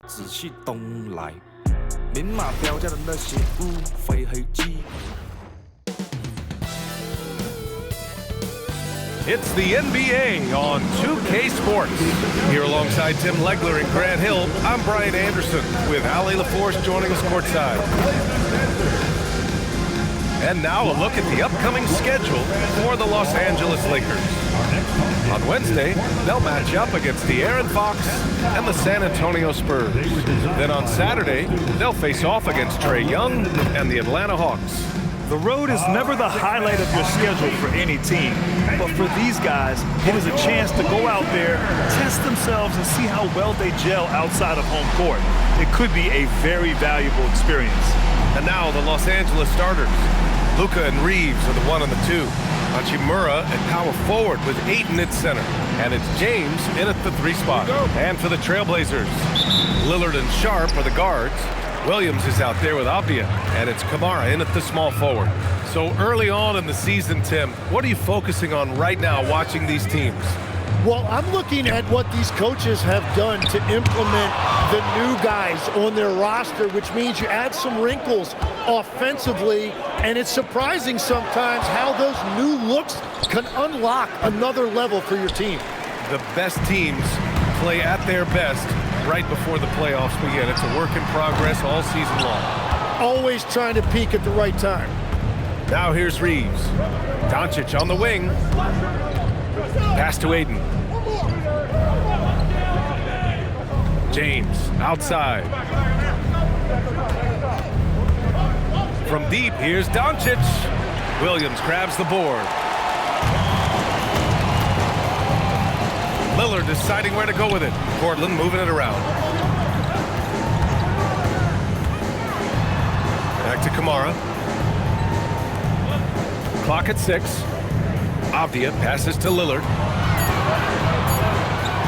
仔细东来，明码标价的那些乌非黑鸡。It's the NBA on 2K Sports. Here alongside Tim Legler and Grant Hill, I'm Brian Anderson with Ali LaForce joining us courtside. And now a look at the upcoming schedule for the Los Angeles Lakers. On Wednesday, they'll match up against the Aaron Fox and the San Antonio Spurs. Then on Saturday, they'll face off against Trae Young and the Atlanta Hawks. The road is never the highlight of your schedule for any team, but for these guys, it is a chance to go out there, test themselves, and see how well they gel outside of home court. It could be a very valuable experience. And now the Los Angeles starters. Luka and Reeves are the 1 and the 2. Hachimura at power forward with Ayton at center. And it's James in at the 3 spot. And for the Trailblazers, Lillard and Sharp are the guards. Williams is out there with Avdia, and it's Kamara in at the small forward. So early on in the season, Tim, what are you focusing on right now watching these teams? Well, I'm looking at what these coaches have done to implement the new guys on their roster, which means you add some wrinkles offensively, and it's surprising sometimes how those new looks can unlock another level for your team. The best teams play at their best right before the playoffs begin. It's a work in progress all season long. Always trying to peak at the right time. Now here's Reeves. Doncic on the wing. Pass to Ayton. James outside. From deep, here's Doncic. Williams grabs the board. Lillard deciding where to go with it. Portland moving it around. Back to Kamara. Clock at 6. Avdia passes to Lillard.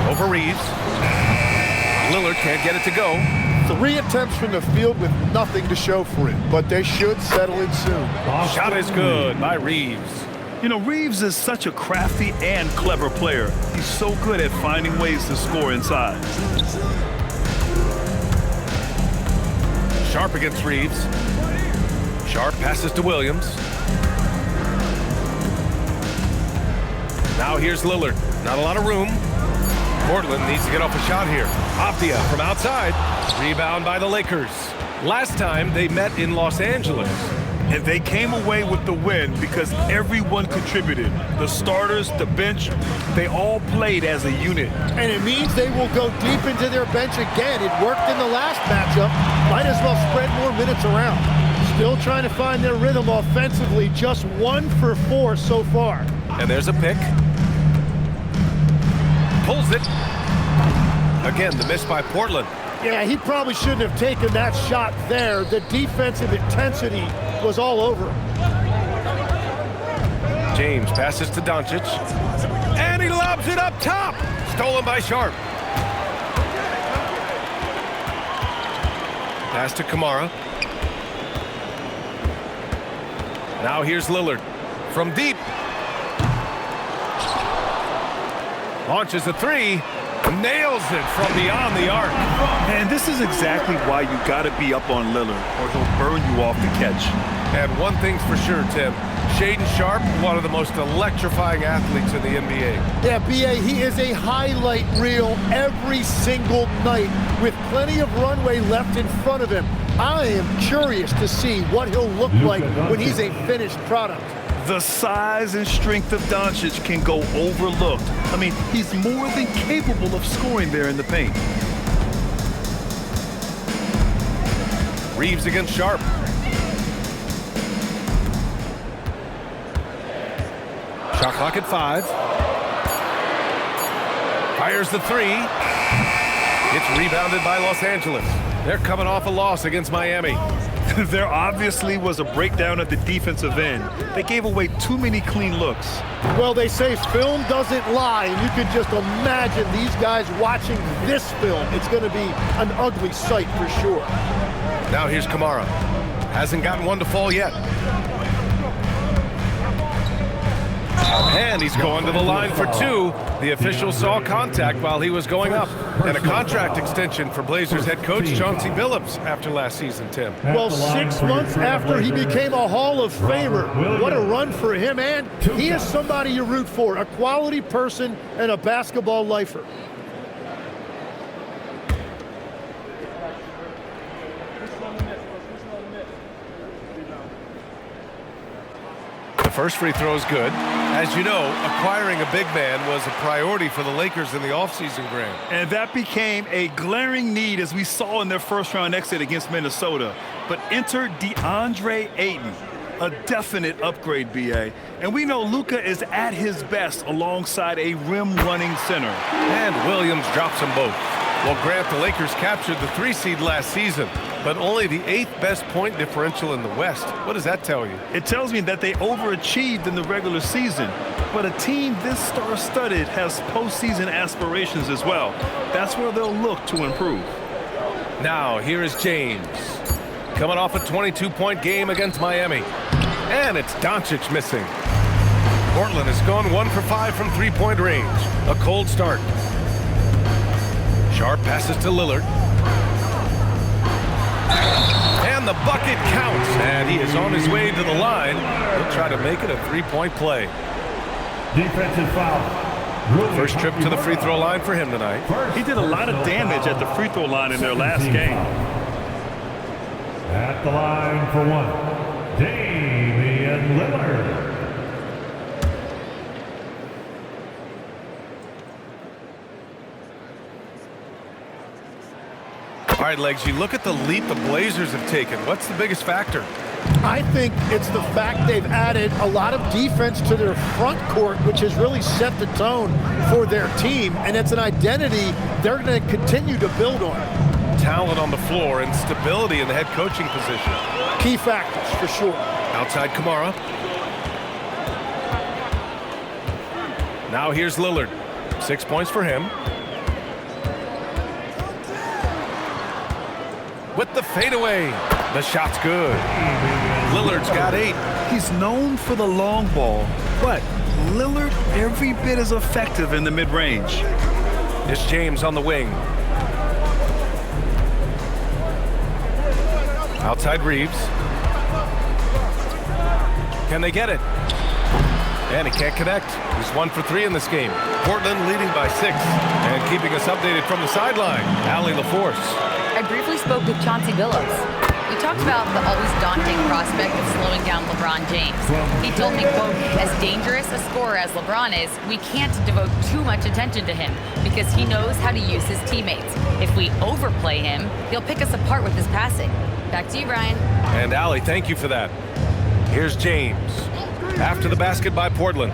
Over Reeves. Lillard can't get it to go. 3 attempts from the field with nothing to show for it, but they should settle in soon. Shot is good by Reeves. You know, Reeves is such a crafty and clever player. He's so good at finding ways to score inside. Sharp against Reeves. Sharp passes to Williams. Now here's Lillard. Not a lot of room. Portland needs to get off a shot here. Avdia from outside. Rebound by the Lakers. Last time they met in Los Angeles. And they came away with the win because everyone contributed. The starters, the bench, they all played as a unit. And it means they will go deep into their bench again. It worked in the last matchup. Might as well spread more minutes around. Still trying to find their rhythm offensively. Just 1 for 4 so far. And there's a pick. Pulls it. Again, the miss by Portland. Yeah, he probably shouldn't have taken that shot there. The defensive intensity was all over him. James passes to Doncic. And he lobs it up top. Stolen by Sharp. Pass to Kamara. Now here's Lillard. From deep. Launches a 3. Nails it from beyond the arc. And this is exactly why you got to be up on Lillard, or he'll burn you off the catch. And one thing's for sure, Tim. Shaedon Sharp, one of the most electrifying athletes in the NBA. Yeah, B.A., he is a highlight reel every single night with plenty of runway left in front of him. I am curious to see what he'll look like when he's a finished product. The size and strength of Doncic can go overlooked. I mean, he's more than capable of scoring there in the paint. Reeves against Sharp. Shot clock at 5. Fires the 3. It's rebounded by Los Angeles. They're coming off a loss against Miami. There obviously was a breakdown at the defensive end. They gave away too many clean looks. Well, they say film doesn't lie, and you can just imagine these guys watching this film. It's going to be an ugly sight for sure. Now here's Kamara. Hasn't gotten one to fall yet. And And he's going to the line for two. The official saw contact while he was going up. And a contract extension for Blazers head coach Chauncey Billups after last season, Tim. Well, 6 months after he became a Hall of Famer, what a run for him. And he is somebody you root for, a quality person and a basketball lifer. The first free throw is good. As you know, acquiring a big man was a priority for the Lakers in the offseason, Graham. And that became a glaring need, as we saw in their first-round exit against Minnesota. But enter DeAndre Ayton, a definite upgrade, B.A. And we know Luka is at his best alongside a rim-running center. And Williams drops them both. Well, Grant, the Lakers captured the 3 seed last season, but only the 8th best point differential in the West. What does that tell you? It tells me that they overachieved in the regular season, but a team this star-studded has postseason aspirations as well. That's where they'll look to improve. Now, here is James, coming off a 22-point game against Miami. And it's Doncic missing. Portland has gone 1 for 5 from three-point range. A cold start. Sharp passes to Lillard. And the bucket counts. And he is on his way to the line. He'll try to make it a three-point play. Defensive foul. First trip to the free throw line for him tonight. He did a lot of damage at the free throw line in their last game. At the line for one, Damian Lillard. All right, Legs, you look at the leap the Blazers have taken. What's the biggest factor? I think it's the fact they've added a lot of defense to their front court, which has really set the tone for their team, and it's an identity they're going to continue to build on. Talent on the floor and stability in the head coaching position. Key factors, for sure. Outside Kamara. Now here's Lillard. 6 points for him. With the fadeaway. The shot's good. Lillard's got 8. He's known for the long ball, but Lillard every bit as effective in the mid-range. It's James on the wing. Outside Reeves. Can they get it? And he can't connect. He's 1 for 3 in this game. Portland leading by 6. And keeping us updated from the sideline, Allie LaForce. I briefly spoke with Chauncey Billups. We talked about the always daunting prospect of slowing down LeBron James. He told me, quote, as dangerous a scorer as LeBron is, we can't devote too much attention to him because he knows how to use his teammates. If we overplay him, he'll pick us apart with his passing. Back to you, Brian. And Allie, thank you for that. Here's James. After the basket by Portland.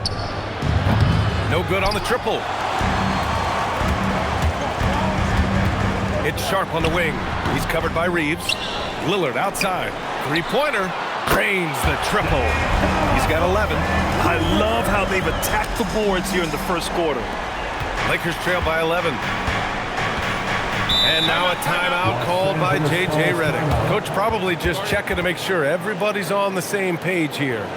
No good on the triple. It's Sharp on the wing. He's covered by Reeves. Lillard outside. Three-pointer. Drains the triple. He's got 11. I love how they've attacked the boards here in the first quarter. Lakers trail by 11. And now a timeout called by J.J. Redick. Coach probably just checking to make sure everybody's on the same page here.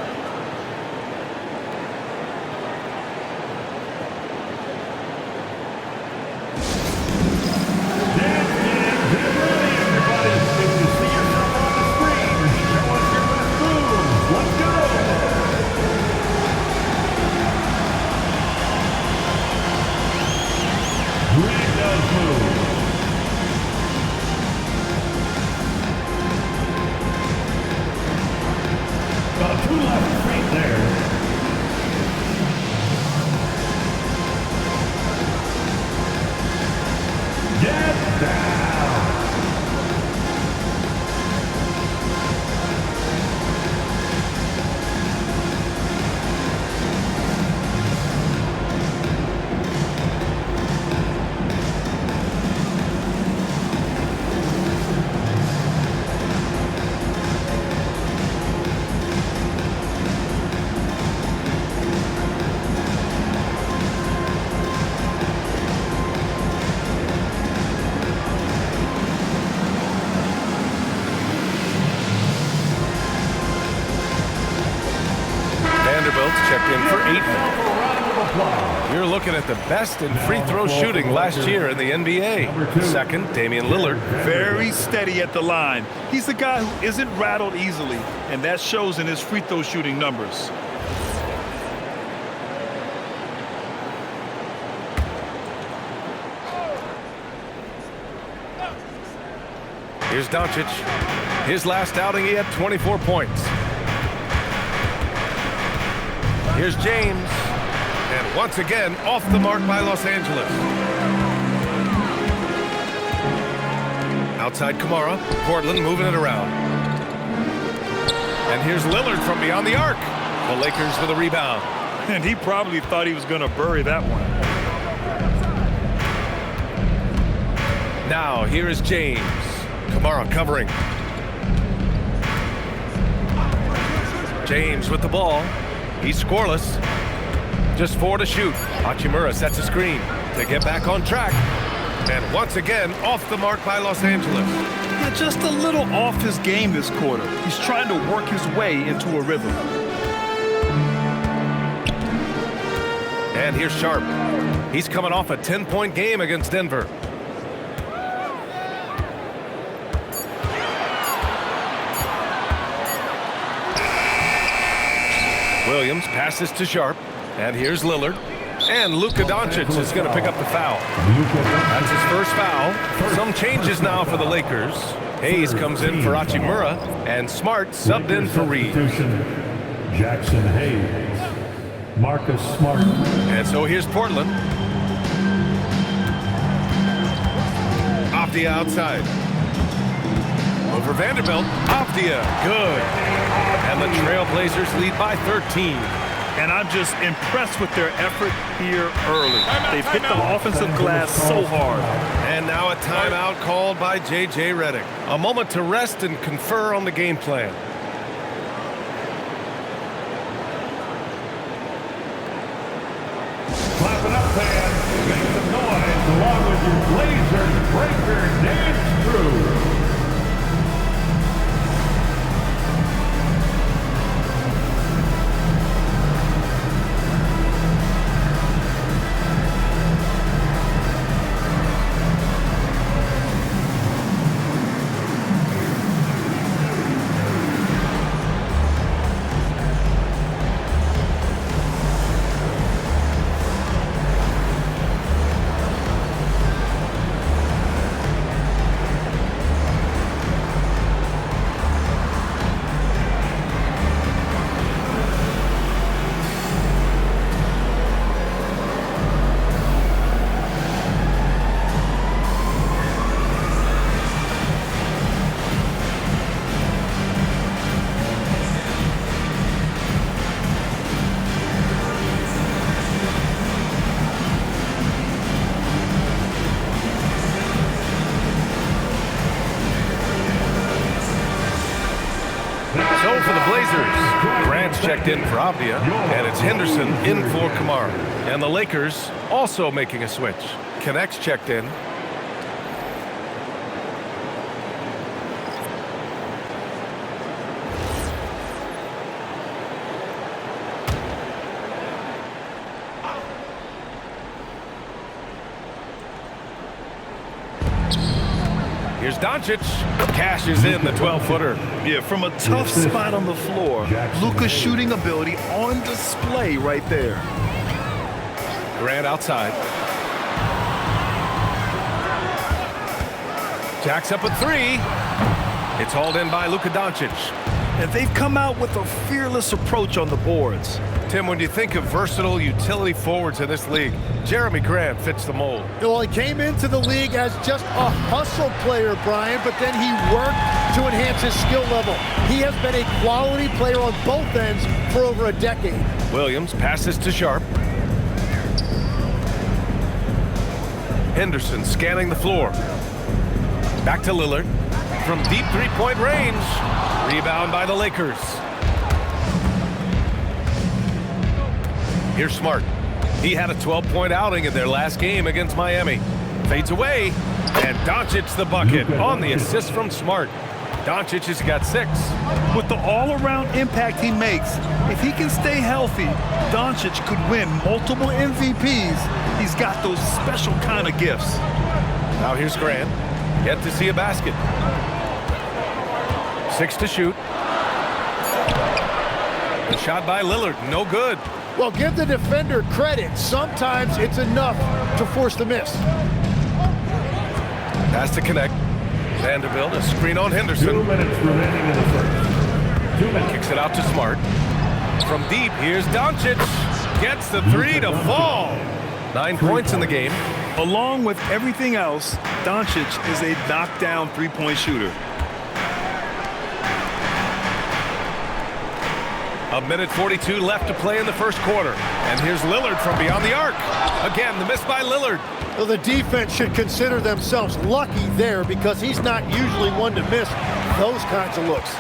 Vanderbilt checked in for Ayton. You're looking at the best in free throw shooting last year in the NBA. Second, Damian Lillard. Very steady at the line. He's the guy who isn't rattled easily, and that shows in his free throw shooting numbers. Here's Doncic. His last outing, he had 24 points. Here's James. And once again, off the mark by Los Angeles. Outside Kamara. Portland moving it around. And here's Lillard from beyond the arc. The Lakers with a rebound. And he probably thought he was going to bury that one. Now, here is James. Kamara covering. James with the ball. He's scoreless. Just 4 to shoot. Hachimura sets a screen to get back on track. And once again, off the mark by Los Angeles. Yeah, just a little off his game this quarter. He's trying to work his way into a rhythm. And here's Sharp. He's coming off a 10-point game against Denver. Williams passes to Sharp. And here's Lillard. And Luka Doncic is going to pick up the foul. That's his first foul. Some changes now for the Lakers. Hayes comes in for Hachimura. And Smart subbed in for Reeves. Jackson Hayes. Marcus Smart. And so here's Portland. Optia outside. Over Vanderbilt. Optia. Good. And the Trailblazers lead by 13. And I'm just impressed with their effort here early. They've hit the offensive glass so hard. And now a timeout called by J.J. Redick. A moment to rest and confer on the game plan. Clap it up, fans. Make some noise along with your Blazers Breaker dance crew. So for the Blazers, Grant's checked in for Avdia, and it's Henderson in for Kamara. And the Lakers also making a switch. Connects checked in. Here's Doncic. Cashes in the 12-footer. Yeah, from a tough spot on the floor. Luka's shooting ability on display right there. Grant outside. Jacks up a 3. It's hauled in by Luka Doncic. And they've come out with a fearless approach on the boards. Tim, when you think of versatile utility forwards in this league, Jeremy Grant fits the mold. Well, he came into the league as just a hustle player, Brian, but then he worked to enhance his skill level. He has been a quality player on both ends for over a decade. Williams passes to Sharp. Henderson scanning the floor. Back to Lillard. From deep three-point range. Rebound by the Lakers. Here's Smart. He had a 12-point outing in their last game against Miami. Fades away, and Doncic the bucket on the assist from Smart. Doncic has got 6. With the all-around impact he makes, if he can stay healthy, Doncic could win multiple MVPs. He's got those special kind of gifts. Now here's Grant. Yet to see a basket. 6 to shoot. The shot by Lillard, no good. Well, give the defender credit. Sometimes it's enough to force the miss. Pass to connect. Vanderbilt, a screen on Henderson. 2 minutes remaining in the first. 2 minutes. Kicks it out to Smart. From deep, here's Doncic. Gets the 3 to fall. 9 points in the game. Along with everything else, Doncic is a knockdown three-point shooter. A minute 42 left to play in the first quarter. And here's Lillard from beyond the arc. Again, the miss by Lillard. Well, the defense should consider themselves lucky there because he's not usually one to miss those kinds of looks.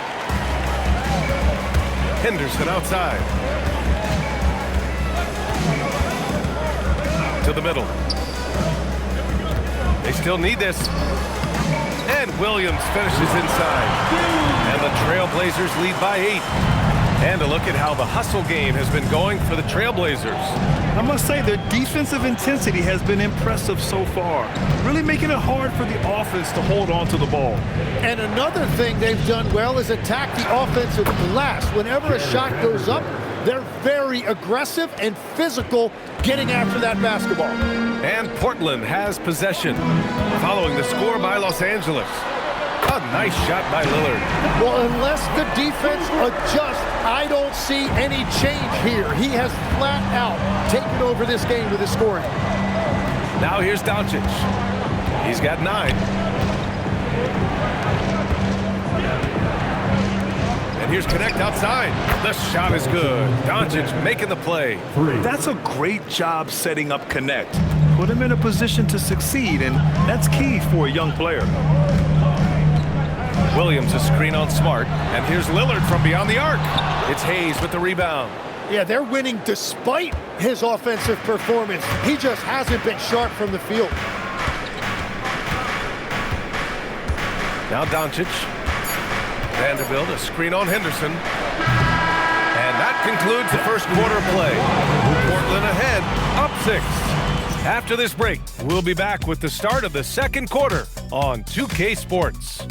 Henderson outside. To the middle. They still need this. And Williams finishes inside. And the Trailblazers lead by 8. And a look at how the hustle game has been going for the Trailblazers. I must say their defensive intensity has been impressive so far, really making it hard for the offense to hold on to the ball. And another thing they've done well is attack the offensive glass. Whenever a shot goes up, they're very aggressive and physical getting after that basketball. And Portland has possession following the score by Los Angeles. A nice shot by Lillard. Well, unless the defense adjusts, I don't see any change here. He has flat out taken over this game with his scoring. Now here's Doncic. He's got 9. And here's Connect outside. The shot is good. Doncic making the play. That's a great job setting up Connect. Put him in a position to succeed, and that's key for a young player. Williams a screen on Smart. And here's Lillard from beyond the arc. It's Hayes with the rebound. Yeah, they're winning despite his offensive performance. He just hasn't been sharp from the field. Now Doncic. Vanderbilt, a screen on Henderson. And that concludes the first quarter of play. Portland ahead, up 6. After this break, we'll be back with the start of the second quarter on 2K Sports.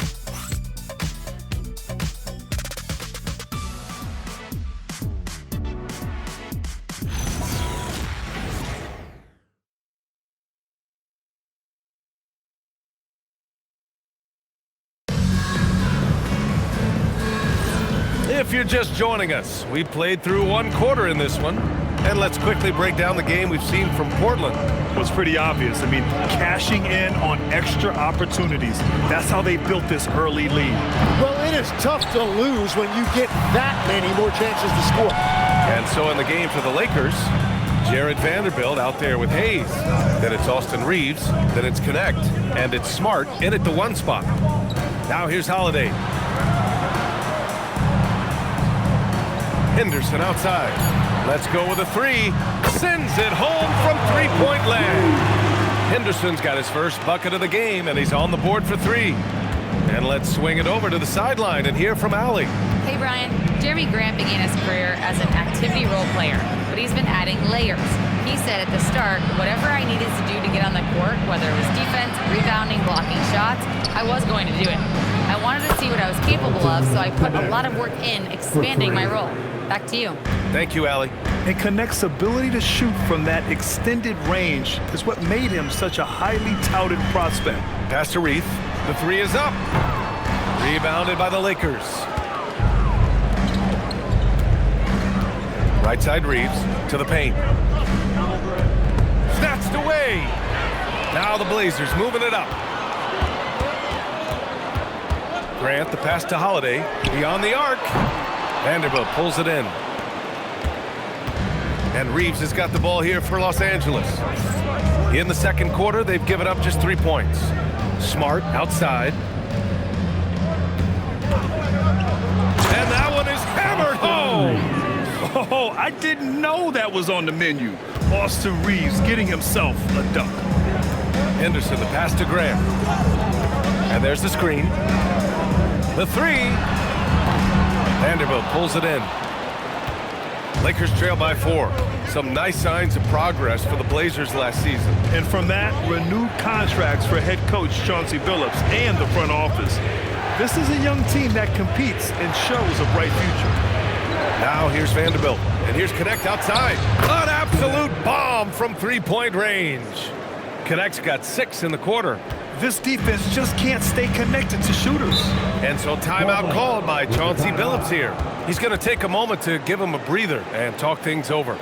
If you're just joining us, we played through 1 quarter in this one. And let's quickly break down the game we've seen from Portland. Well, it's pretty obvious. I mean, cashing in on extra opportunities. That's how they built this early lead. Well, it is tough to lose when you get that many more chances to score. And so in the game for the Lakers, Jared Vanderbilt out there with Hayes. Then it's Austin Reeves. Then it's Connect. And it's Smart in at the 1 spot. Now here's Holiday. Henderson outside. Let's go with a 3. Sends it home from 3-point land. Henderson's got his first bucket of the game, and he's on the board for 3. And let's swing it over to the sideline and hear from Allie. Hey, Brian. Jeremy Grant began his career as an activity role player, but he's been adding layers. He said at the start, whatever I needed to do to get on the court, whether it was defense, rebounding, blocking shots, I was going to do it. I wanted to see what I was capable of, so I put a lot of work in expanding my role. Back to you. Thank you, Allie. And Connect's ability to shoot from that extended range is what made him such a highly touted prospect. Pass to Reith. The 3 is up. Rebounded by the Lakers. Right side Reeves to the paint. Snatched away. Now the Blazers moving it up. Grant, the pass to Holiday. Beyond the arc. Vanderbilt pulls it in. And Reeves has got the ball here for Los Angeles. In the second quarter, they've given up just 3 points. Smart outside. And that one is hammered home. Oh, I didn't know that was on the menu. Austin Reeves getting himself a dunk. Henderson, the pass to Grant. And there's the screen. The three. Vanderbilt pulls it in. Lakers trail by 4. Some nice signs of progress for the Blazers last season. And from that, renewed contracts for head coach Chauncey Billups and the front office. This is a young team that competes and shows a bright future. Now here's Vanderbilt, and here's Connect outside. An absolute bomb from three-point range. Connect's got 6 in the quarter. This defense just can't stay connected to shooters. And so timeout called by Chauncey Billups here. He's going to take a moment to give him a breather and talk things over.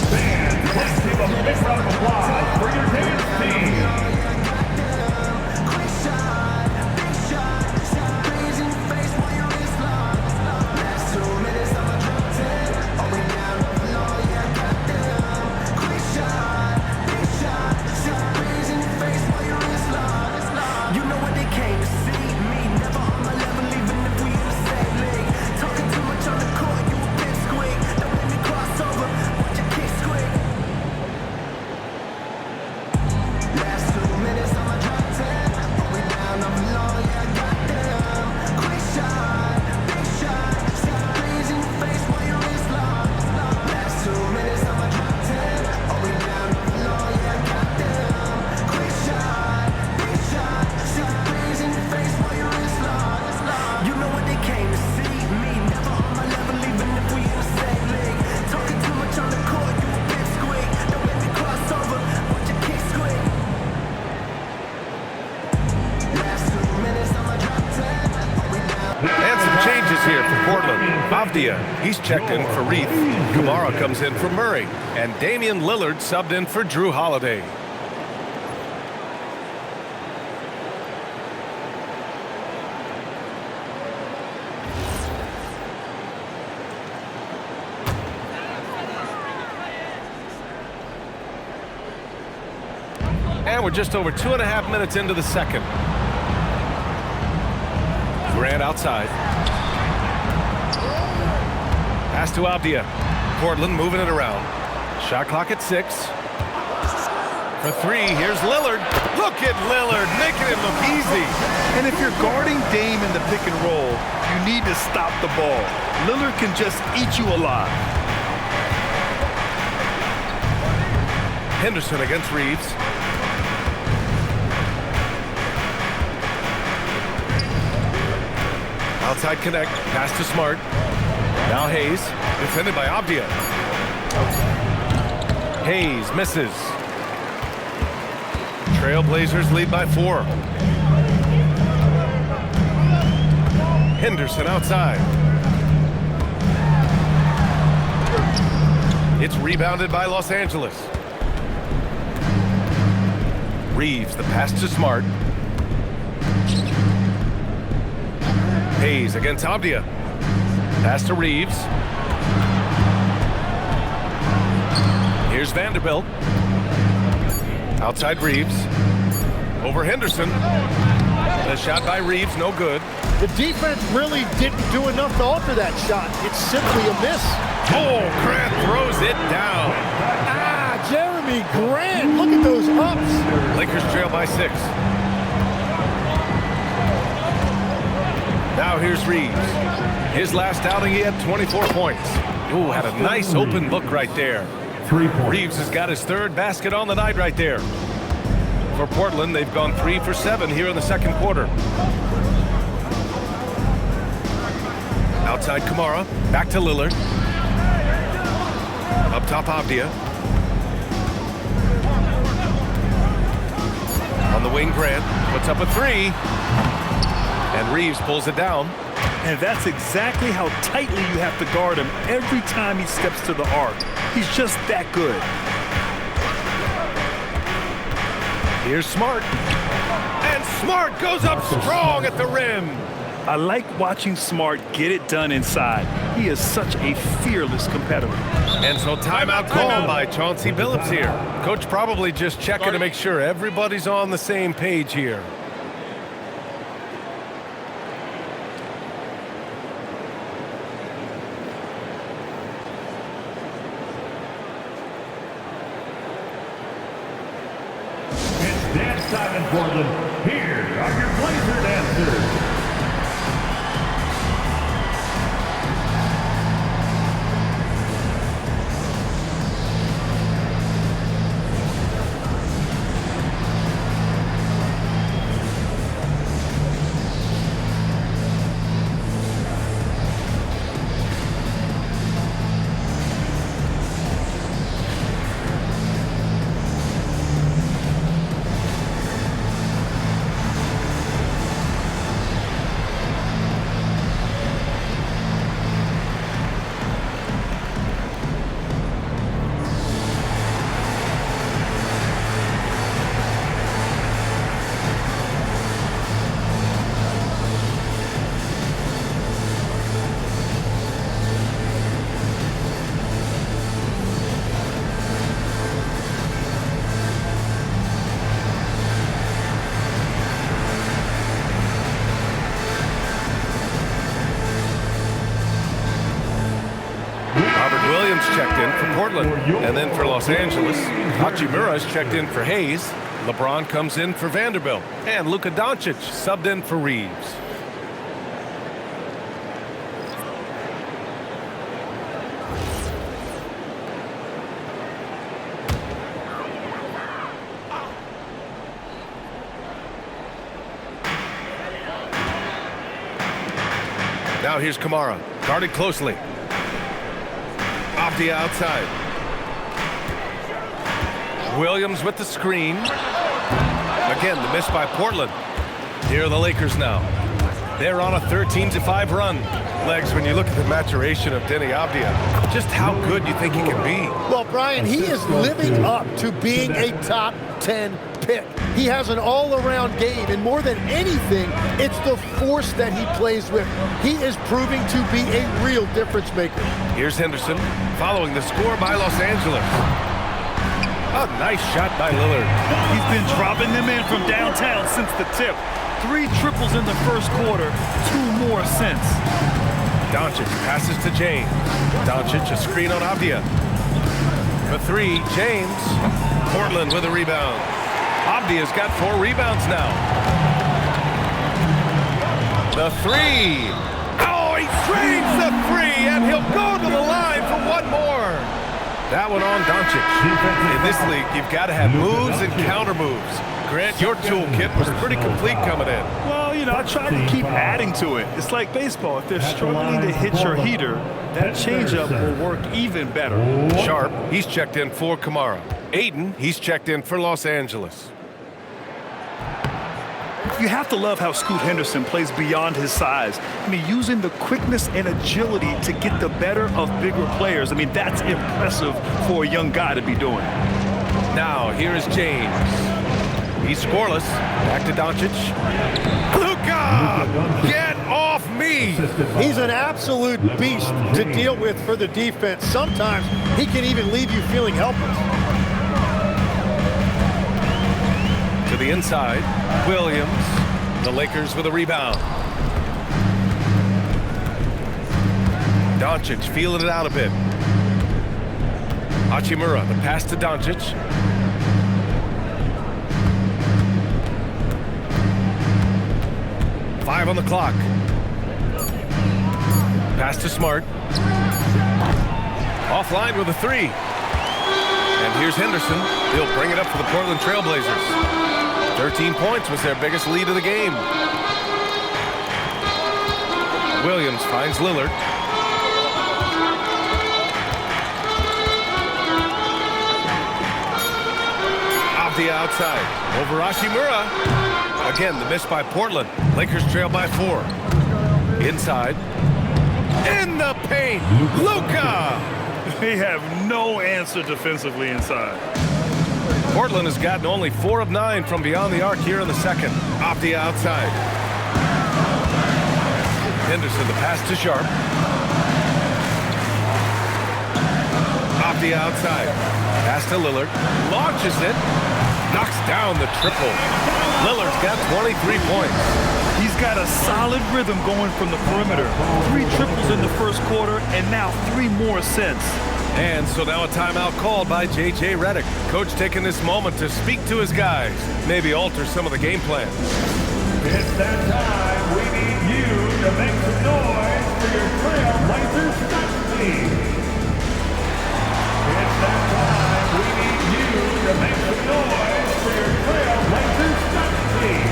Fans, let's give a big round of applause for your dance team. Here for Portland. Avdia, he's checked in for Reith. Kamara comes in for Murray. And Damian Lillard subbed in for Drew Holiday. And we're just over 2.5 minutes into the second. Grant outside. Pass to Avdia. Portland moving it around. Shot clock at 6. For 3, here's Lillard. Look at Lillard, making it look easy. And if you're guarding Dame in the pick and roll, you need to stop the ball. Lillard can just eat you alive. Henderson against Reeves. Outside Connect. Pass to Smart. Now Hayes, defended by Avdia. Hayes misses. Trailblazers lead by 4. Henderson outside. It's rebounded by Los Angeles. Reeves, the pass to Smart. Hayes against Avdia. Pass to Reeves. Here's Vanderbilt. Outside Reeves. Over Henderson. The shot by Reeves, no good. The defense really didn't do enough to alter that shot. It's simply a miss. Oh, Grant throws it down. Jeremy Grant, look at those ups. Lakers trail by 6. Now here's Reeves. His last outing, he had 24 points. Ooh, had a nice open look right there. Reeves has got his 3rd basket on the night right there. For Portland, they've gone 3 for 7 here in the second quarter. Outside Kamara, back to Lillard. Up top Avdia. On the wing, Grant puts up a 3. And Reeves pulls it down. And that's exactly how tightly you have to guard him every time he steps to the arc. He's just that good. Here's Smart. And Smart goes up strong at the rim. I like watching Smart get it done inside. He is such a fearless competitor. And so timeout called by Chauncey Billups here. Coach probably just checking to make sure everybody's on the same page here. Dance time in Portland, here are your Blazer dancers. Checked in for Portland, and then for Los Angeles, Hachimura's checked in for Hayes. LeBron comes in for Vanderbilt, and Luka Doncic subbed in for Reeves. Now here's Kamara, guarded closely. Off the outside. Williams with the screen. Again, the miss by Portland. Here are the Lakers now. They're on a 13-5 run. Legs, when you look at the maturation of Denny Avdia, just how good you think he can be. Well, Brian, he is living up to being a top 10 pick. He has an all-around game, and more than anything, it's the force that he plays with. He is proving to be a real difference maker. Here's Henderson, following the score by Los Angeles. A nice shot by Lillard. He's been dropping them in from downtown since the tip. 3 triples in the first quarter, 2 more since. Doncic passes to James. Doncic, a screen on Avdia. For 3, James. Portland with a rebound. Avdia's got 4 rebounds now. The 3. Oh, he drains the 3, and he'll go to the line for 1 more. That one on Doncic. In this league, you've got to have moves and counter moves. Grant, your toolkit was pretty complete coming in. Well, you know, I tried to keep adding to it. It's like baseball. If they're struggling to hit your heater, that changeup will work even better. Sharp, he's checked in for Kamara. Aiden, he's checked in for Los Angeles. You have to love how Scoot Henderson plays beyond his size. I mean, using the quickness and agility to get the better of bigger players. I mean, that's impressive for a young guy to be doing. Now, here is James. He's scoreless. Back to Doncic. Luka! Get off me! He's an absolute beast to deal with for the defense. Sometimes he can even leave you feeling helpless. To the inside, Williams. The Lakers with a rebound. Doncic feeling it out a bit. Hachimura, the pass to Doncic. Five on the clock. Pass to Smart. Offline with a 3. And here's Henderson. He'll bring it up for the Portland Trailblazers. 13 points was their biggest lead of the game. Williams finds Lillard. Off the outside. Over Hachimura. Again, the miss by Portland. Lakers trail by 4. Inside. In the paint. Luka! They have no answer defensively inside. Portland has gotten only 4 of 9 from beyond the arc here in the second. Off the outside. Henderson, the pass to Sharp. Off the outside. Pass to Lillard. Launches it. Knocks down the triple. Lillard's got 23 points. He's got a solid rhythm going from the perimeter. 3 triples in the first quarter, and now 3 more since. And so now a timeout called by J.J. Redick. Coach taking this moment to speak to his guys, maybe alter some of the game plan. It's that time. We need you to make some noise for your Trailblazers stat team. It's that time. We need you to make some noise for your Trailblazers stat team.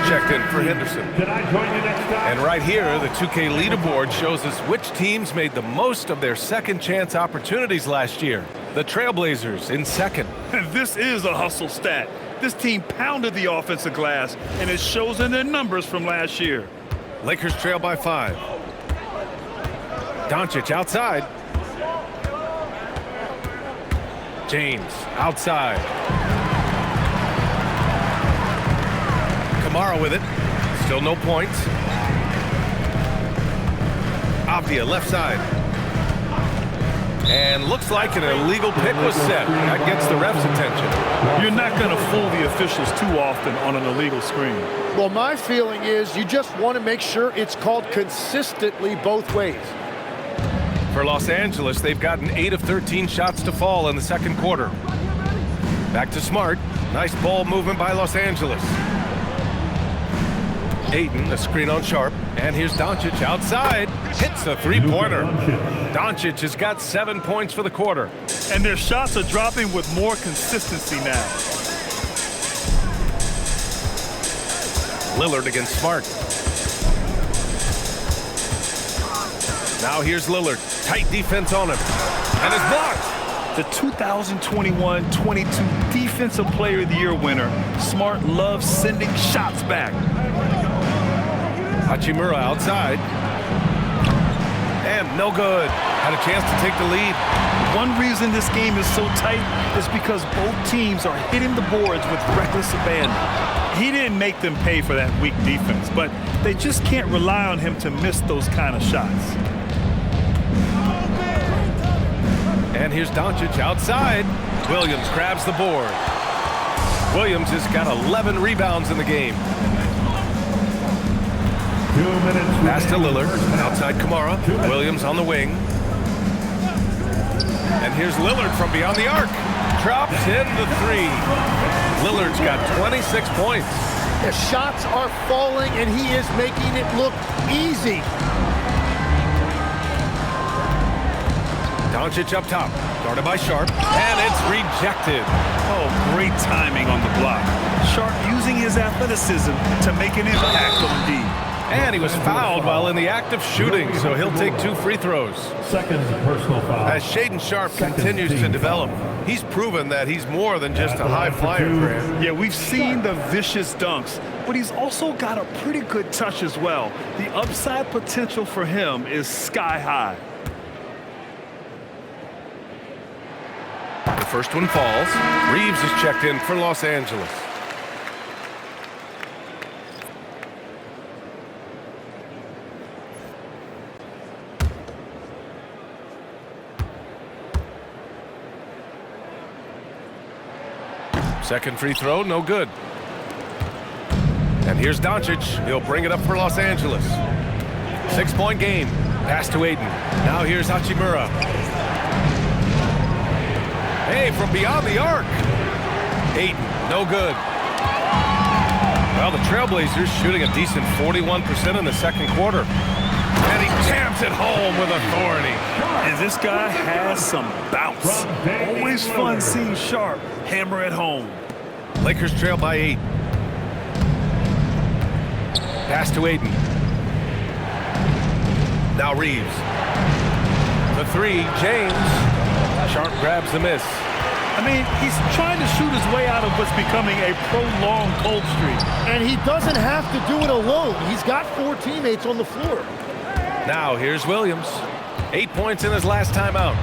Checked in for Henderson. Can I join you next time? And right here, the 2K leaderboard shows us which teams made the most of their second chance opportunities last year. The Trailblazers in second. And this is a hustle stat. This team pounded the offensive glass, and it shows in their numbers from last year. Lakers trail by 5. Doncic outside. James outside. Kamara with it. Still no points. Avdia left side. And looks like an illegal pick was set. That gets the ref's attention. You're not going to fool the officials too often on an illegal screen. Well, my feeling is you just want to make sure it's called consistently both ways. For Los Angeles, they've gotten 8 of 13 shots to fall in the second quarter. Back to Smart. Nice ball movement by Los Angeles. Ayton, a screen on Sharp. And here's Doncic outside. Hits a three-pointer. Doncic has got 7 points for the quarter. And their shots are dropping with more consistency now. Lillard against Smart. Now here's Lillard. Tight defense on him. And it's blocked. The 2021-22 Defensive Player of the Year winner, Smart loves sending shots back. Hachimura outside. And no good. Had a chance to take the lead. One reason this game is so tight is because both teams are hitting the boards with reckless abandon. He didn't make them pay for that weak defense, but they just can't rely on him to miss those kind of shots. And here's Doncic outside. Williams grabs the board. Williams has got 11 rebounds in the game. 2 minutes. Pass to Lillard. Outside Kamara. Williams on the wing. And here's Lillard from beyond the arc. Drops in the three. Lillard's got 26 points. The shots are falling, and he is making it look easy. Doncic up top. Guarded by Sharp. And it's rejected. Oh, great timing on the block. Sharp using his athleticism to make an impact on D. And he was fouled while in the act of shooting, so he'll take 2 free throws. Second personal foul. As Shaedon Sharp continues to develop, he's proven that he's more than just a high flyer, Grant. Yeah, we've seen the vicious dunks, but he's also got a pretty good touch as well. The upside potential for him is sky high. The first one falls. Reeves is checked in for Los Angeles. Second free throw, no good. And here's Doncic. He'll bring it up for Los Angeles. 6-point game. Pass to Ayton. Now here's Hachimura. Hey, from beyond the arc. Ayton, no good. Well, the Trailblazers shooting a decent 41% in the second quarter. And he jams it home with authority. And this guy has some bounce. Always fun seeing Sharp hammer at home. Lakers trail by 8. Pass to Aiden. Now Reeves. The 3, James. Sharp grabs the miss. I mean, he's trying to shoot his way out of what's becoming a prolonged cold streak. And he doesn't have to do it alone. He's got 4 teammates on the floor. Now here's Williams. 8 points in his last time out.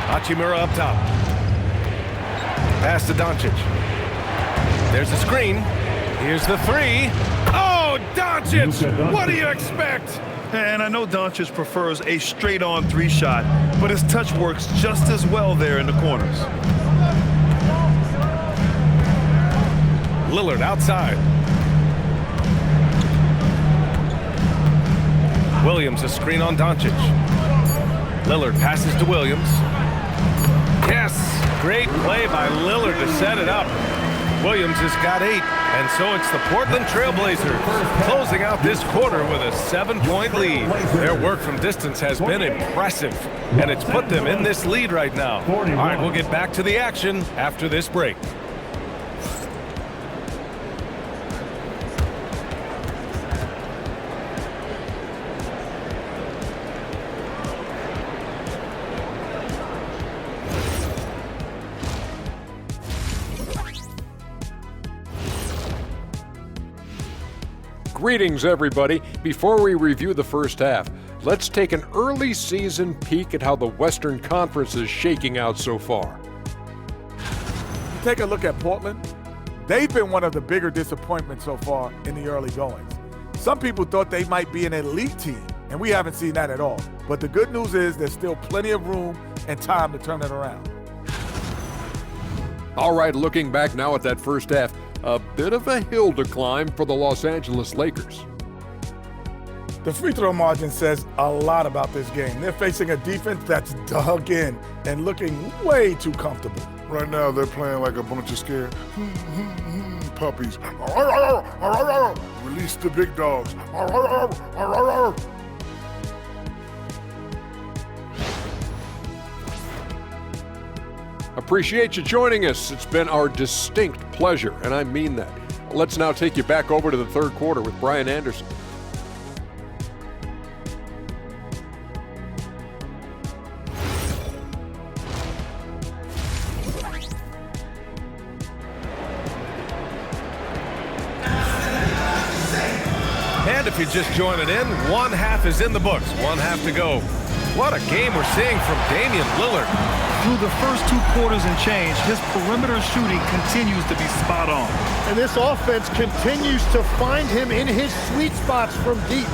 Hachimura up top. Pass to Doncic. There's the screen. Here's the 3. Oh, Doncic! What do you expect? And I know Doncic prefers a straight-on 3-shot, but his touch works just as well there in the corners. Lillard outside. Williams a screen on Doncic. Lillard passes to Williams. Yes, great play by Lillard to set it up. Williams has got 8, and so it's the Portland Trailblazers closing out this quarter with a 7-point lead. Their work from distance has been impressive, and it's put them in this lead right now. All right, we'll get back to the action after this break. Greetings, everybody. Before we review the first half, let's take an early season peek at how the Western Conference is shaking out so far. Take a look at Portland. They've been one of the bigger disappointments so far in the early goings. Some people thought they might be an elite team, and we haven't seen that at all. But the good news is there's still plenty of room and time to turn it around. All right, looking back now at that first half, a bit of a hill to climb for the Los Angeles Lakers. The free throw margin says a lot about this game. They're facing a defense that's dug in and looking way too comfortable. Right now, they're playing like a bunch of scared puppies. Release the big dogs. Appreciate you joining us. It's been our distinct pleasure, and I mean that. Let's now take you back over to the third quarter with Brian Anderson. And if you're just joining in, one half is in the books, one half to go. What a game we're seeing from Damian Lillard. Through the first 2 quarters and change, his perimeter shooting continues to be spot on. And this offense continues to find him in his sweet spots from deep.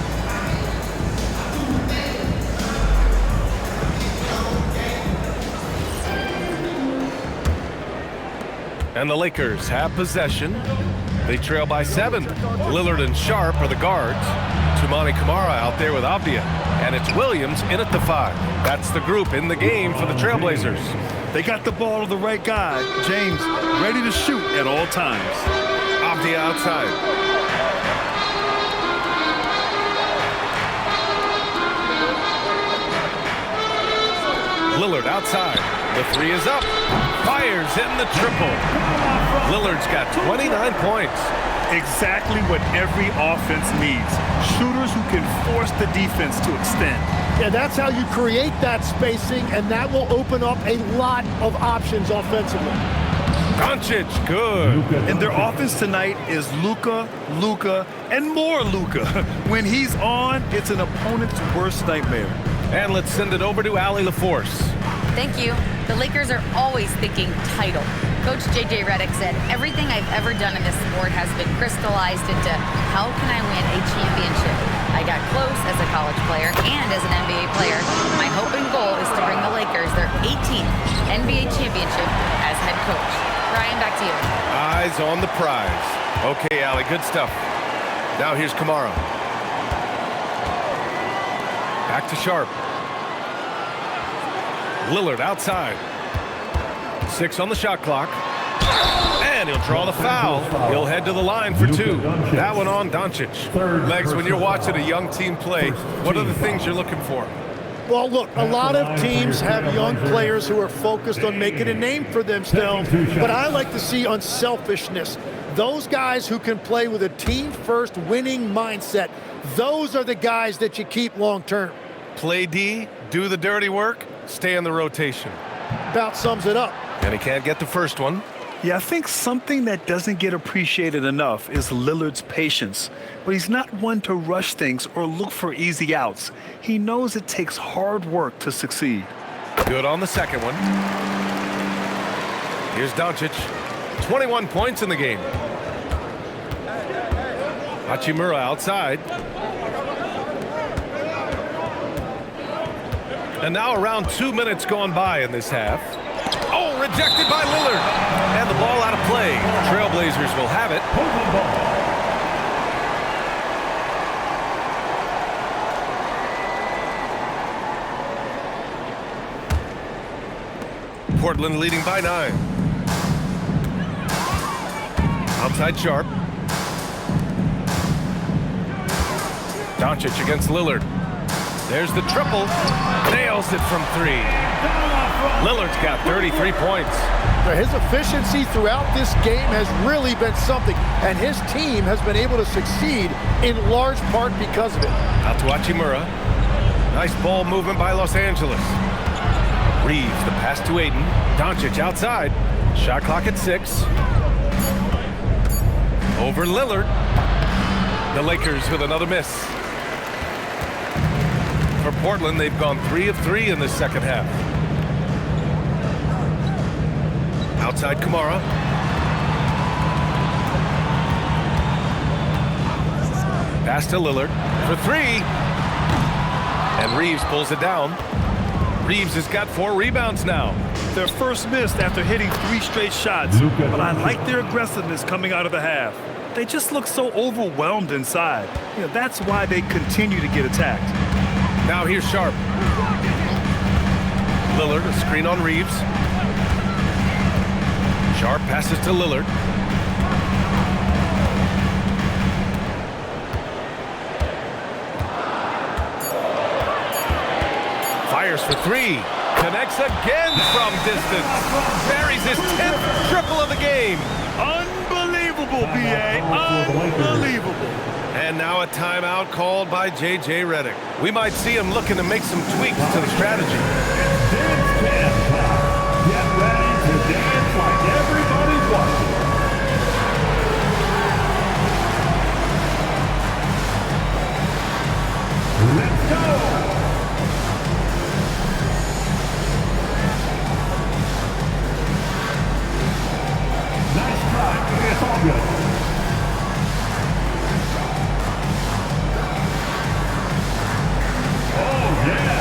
And the Lakers have possession. They trail by 7. Lillard and Sharp are the guards. Toumani Camara out there with Avdia. And it's Williams in at the 5. That's the group in the game for the Trailblazers. They got the ball to the right guy. James ready to shoot at all times. Avdia outside. Lillard outside. The 3 is up. Fires hitting the triple. Lillard's got 29 points. Exactly what every offense needs. Shooters who can force the defense to extend. Yeah, that's how you create that spacing, and that will open up a lot of options offensively. Doncic, good. And their offense tonight is Luka, and more Luka. When he's on, it's an opponent's worst nightmare. And let's send it over to Allie LaForce. Thank you. The Lakers are always thinking title. Coach J.J. Redick said, everything I've ever done in this sport has been crystallized into how can I win a championship? I got close as a college player and as an NBA player. My hope and goal is to bring the Lakers their 18th NBA championship as head coach. Brian, back to you. Eyes on the prize. Okay, Allie, good stuff. Now here's Camara. Back to Sharp. Lillard outside. 6 on the shot clock. And he'll draw the foul. He'll head to the line for 2. That one on Doncic. Legs, when you're watching a young team play, what are the things you're looking for? Well, look, a lot of teams have young players who are focused on making a name for themselves, but I like to see unselfishness. Those guys who can play with a team-first winning mindset, those are the guys that you keep long-term. Play D, do the dirty work, stay in the rotation. About sums it up. And he can't get the first one. Yeah, I think something that doesn't get appreciated enough is Lillard's patience. But he's not one to rush things or look for easy outs. He knows it takes hard work to succeed. Good on the second one. Here's Doncic. 21 points in the game. Hachimura outside. And now around 2 minutes gone by in this half. Oh, rejected by Lillard. And the ball out of play. Trailblazers will have it. Portland leading by 9. Outside Sharp. Doncic against Lillard. There's the triple. Nails it from 3. Lillard's got 33 points. His efficiency throughout this game has really been something, and his team has been able to succeed in large part because of it. Out to Hachimura. Nice ball movement by Los Angeles. Reeves, the pass to Ayton. Doncic outside. Shot clock at 6. Over Lillard. The Lakers with another miss. For Portland, they've gone 3 of 3 in this second half. Outside Kamara. Pass to Lillard for 3. And Reeves pulls it down. Reeves has got 4 rebounds now. Their first miss after hitting 3 straight shots, but I like their aggressiveness coming out of the half. They just look so overwhelmed inside. That's why they continue to get attacked. Now here's Sharp. Lillard, a screen on Reeves. Sharp passes to Lillard. Fires for 3. Connects again from distance. Buries his 10th triple of the game. Unbelievable, B.A. Unbelievable. And now a timeout called by J.J. Redick. We might see him looking to make some tweaks to the strategy. Dance Jam time. Get ready to dance like everybody's watching. Let's go! Nice try. It's all good. Oh, yeah.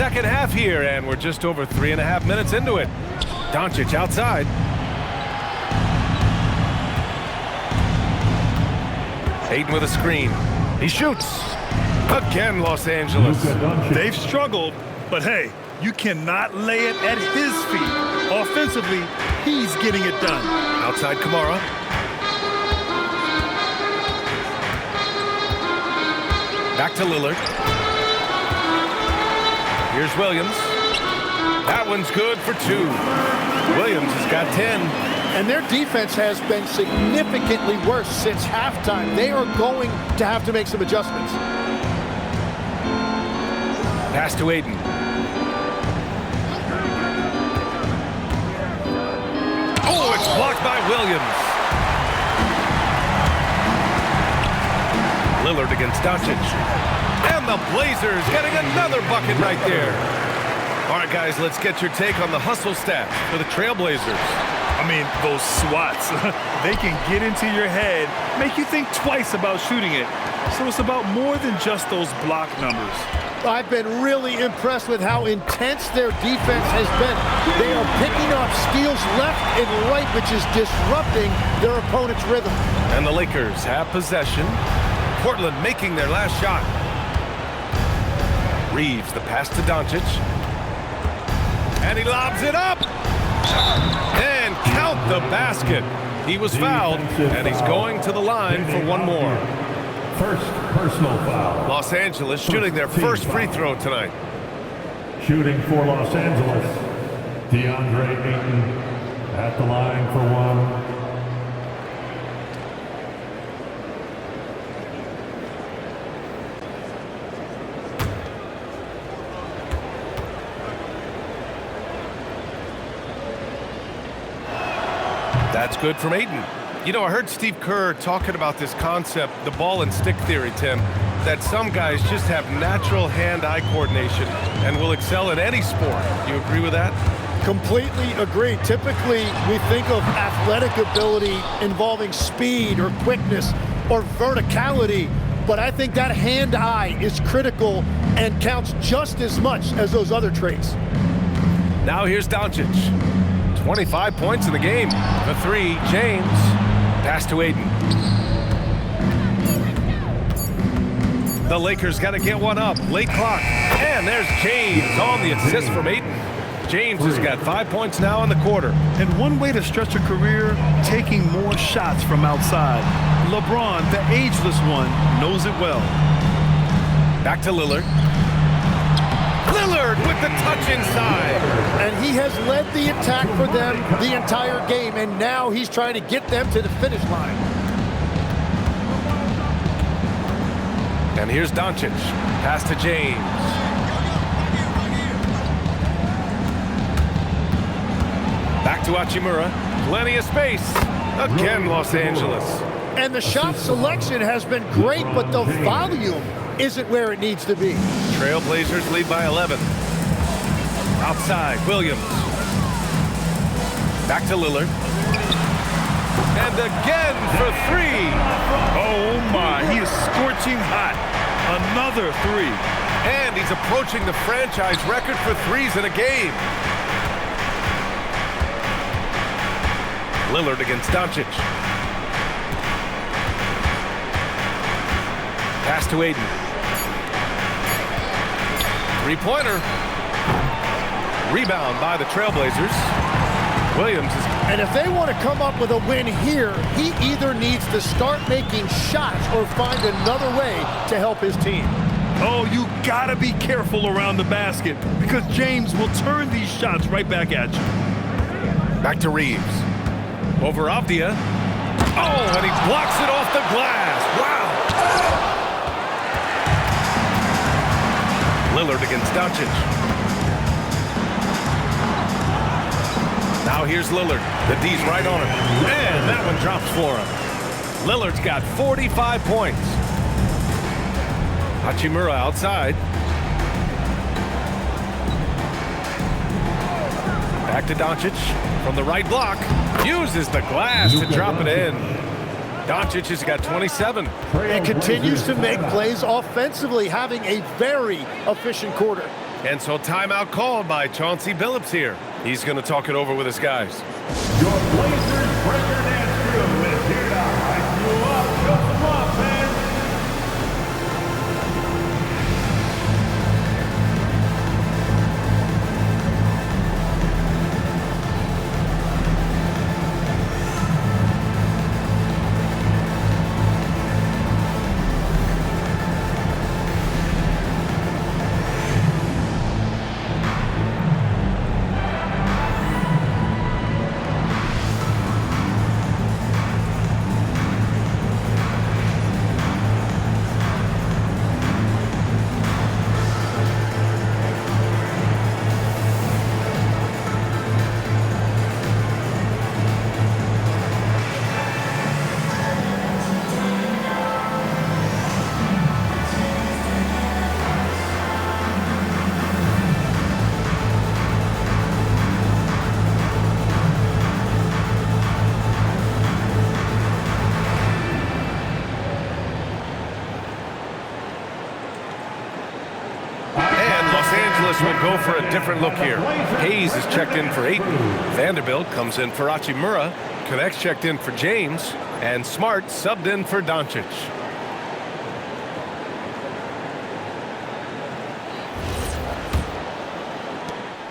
Second half here, and we're just over 3.5 minutes into it. Doncic outside. Ayton with a screen. He shoots. Again, Los Angeles. They've struggled, but hey, you cannot lay it at his feet. Offensively, he's getting it done. Outside Kamara. Back to Lillard. Here's Williams. That one's good for 2. Williams has got 10. And their defense has been significantly worse since halftime. They are going to have to make some adjustments. Pass to Ayton. blocked by Williams. Lillard against Doncic. And the Blazers getting another bucket right there. All right, guys, let's get your take on the hustle stats for the Trailblazers. I mean, those swats, they can get into your head, make you think twice about shooting it. So it's about more than just those block numbers. I've been really impressed with how intense their defense has been. They are picking up steals left and right, which is disrupting their opponent's rhythm. And the Lakers have possession. Portland making their last shot. Reeves, the pass to Doncic. And he lobs it up. And count the basket. He was fouled, and he's going to the line for one more. First personal foul. Los Angeles shooting their first free throw tonight. Shooting for Los Angeles, DeAndre Ayton at the line for one. That's good from Ayton. You know, I heard Steve Kerr talking about this concept, the ball and stick theory, Tim, that some guys just have natural hand-eye coordination and will excel in any sport. Do you agree with that? Completely agree. Typically, we think of athletic ability involving speed or quickness or verticality, but I think that hand-eye is critical and counts just as much as those other traits. Now here's Doncic. 25 points in the game. The three, James. Pass to Ayton. The Lakers got to get one up. Late clock. And there's James on the assist from Ayton. James has got 5 points now in the quarter. And one way to stretch a career, taking more shots from outside. LeBron, the ageless one, knows it well. Back to Lillard. Lillard with the touch inside. And he has led the attack for them the entire game, and now he's trying to get them to the finish line. And here's Doncic. Pass to James. Back to Hachimura. Plenty of space. Again, Los Angeles. And the shot selection has been great, but the volume isn't where it needs to be. Trailblazers lead by 11. Outside, Williams. Back to Lillard. And again for three. Oh my, he is scorching hot. Another three. And he's approaching the franchise record for threes in a game. Lillard against Doncic. Pass to Ayton. Three-pointer. Rebound by the Trailblazers. Williams is... And if they want to come up with a win here, he either needs to start making shots or find another way to help his team. Oh, you gotta be careful around the basket because James will turn these shots right back at you. Back to Reeves. Over Avdia. Oh, and he blocks it off the glass. Wow. Lillard against Doncic. Now here's Lillard. The D's right on him. And that one drops for him. Lillard's got 45 points. Hachimura outside. Back to Doncic from the right block. Uses the glass to drop it in. Doncic has got 27. And continues to make plays offensively, having a very efficient quarter. And so timeout called by Chauncey Billups here. He's going to talk it over with his guys. Your Blazers record and crew is here to hype you up. Show some love, man. Angeles will go for a different look here. Hayes is checked in for Ayton. Vanderbilt comes in for Hachimura. Connect's checked in for James. And Smart subbed in for Doncic.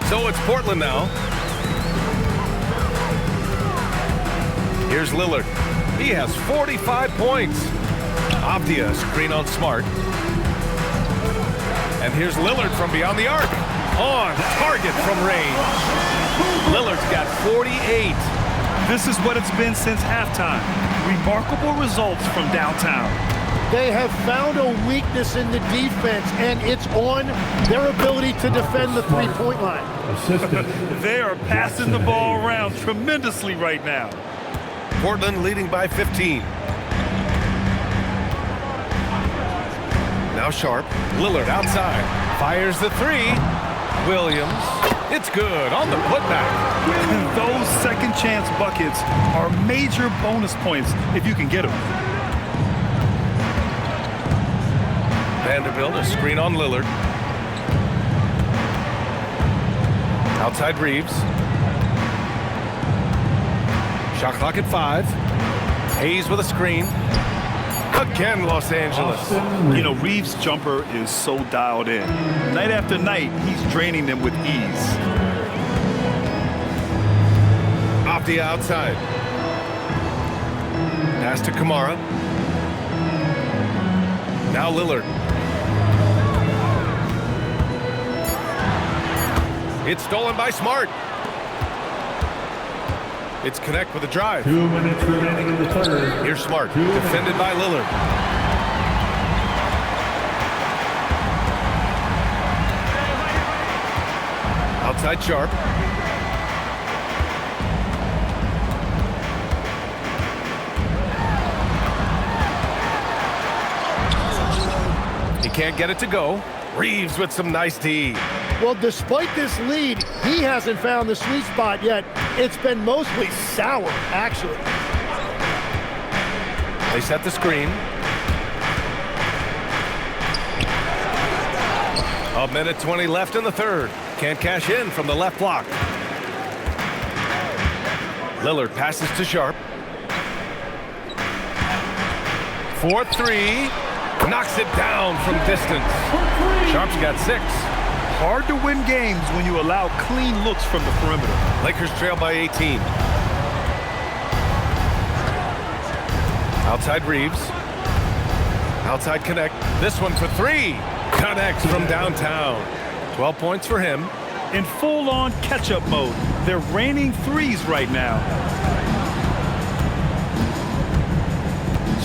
So it's Portland now. Here's Lillard. He has 45 points. Avdia screen on Smart. And here's Lillard from beyond the arc. On target from range. Lillard's got 48. This is what it's been since halftime. Remarkable results from downtown. They have found a weakness in the defense, and it's on their ability to defend the three-point line. They are passing the ball around tremendously right now. Portland leading by 15. Now Sharp. Lillard outside. Fires the three. Williams. It's good on the putback. Those second chance buckets are major bonus points if you can get them. Vanderbilt, a screen on Lillard. Outside Reeves. Shot clock at 5. Hayes with a screen. Again, Los Angeles. You know, Reeves' jumper is so dialed in. Night after night, he's draining them with ease. Off the outside. Pass to Kamara. Now Lillard. It's stolen by Smart. It's Connect with a drive. 2 minutes remaining in the third. Here's Smart, defended by Lillard. Outside Sharp. He can't get it to go. Reeves with some nice D. Well, despite this lead, he hasn't found the sweet spot yet. It's been mostly sour, actually. They set the screen. A minute 20 left in the third. Can't cash in from the left block. Lillard passes to Sharp. 4-3. Knocks it down from distance. Sharp's got 6. Hard to win games when you allow clean looks from the perimeter. Lakers trail by 18. Outside Reeves. Outside Connect. This one for 3. Connects from downtown. 12 points for him. In full-on catch-up mode. They're raining threes right now.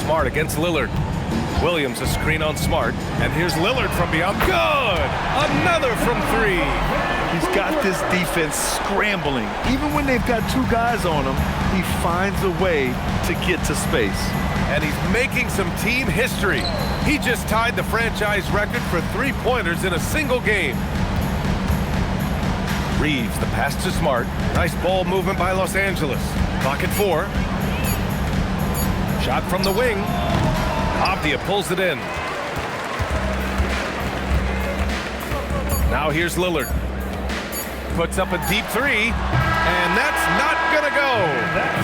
Smart against Lillard. Williams a screen on Smart. And here's Lillard from beyond. Good! Another from 3. He's got this defense scrambling. Even when they've got 2 guys on him, he finds a way to get to space. And he's making some team history. He just tied the franchise record for 3-pointers in a single game. Reeves, the pass to Smart. Nice ball movement by Los Angeles. Clock at 4. Shot from the wing. Avdia pulls it in. Now here's Lillard. Puts up a deep 3. And that's not gonna go.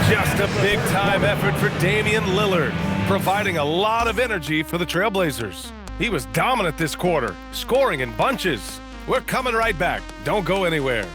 Just a big-time effort for Damian Lillard, providing a lot of energy for the Trailblazers. He was dominant this quarter, scoring in bunches. We're coming right back. Don't go anywhere.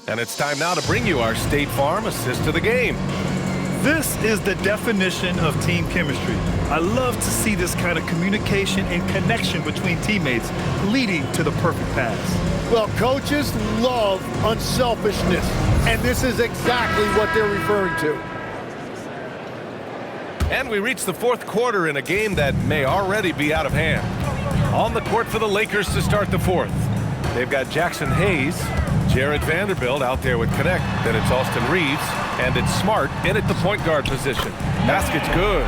And it's time now to bring you our State Farm assist to the game. This is the definition of team chemistry. I love to see this kind of communication and connection between teammates leading to the perfect pass. Well, coaches love unselfishness, and this is exactly what they're referring to. And we reach the fourth quarter in a game that may already be out of hand. On the court for the Lakers to start the fourth. They've got Jackson Hayes, Jared Vanderbilt out there with Connect. Then it's Austin Reeves And it's Smart in at the point guard position. Basket's good.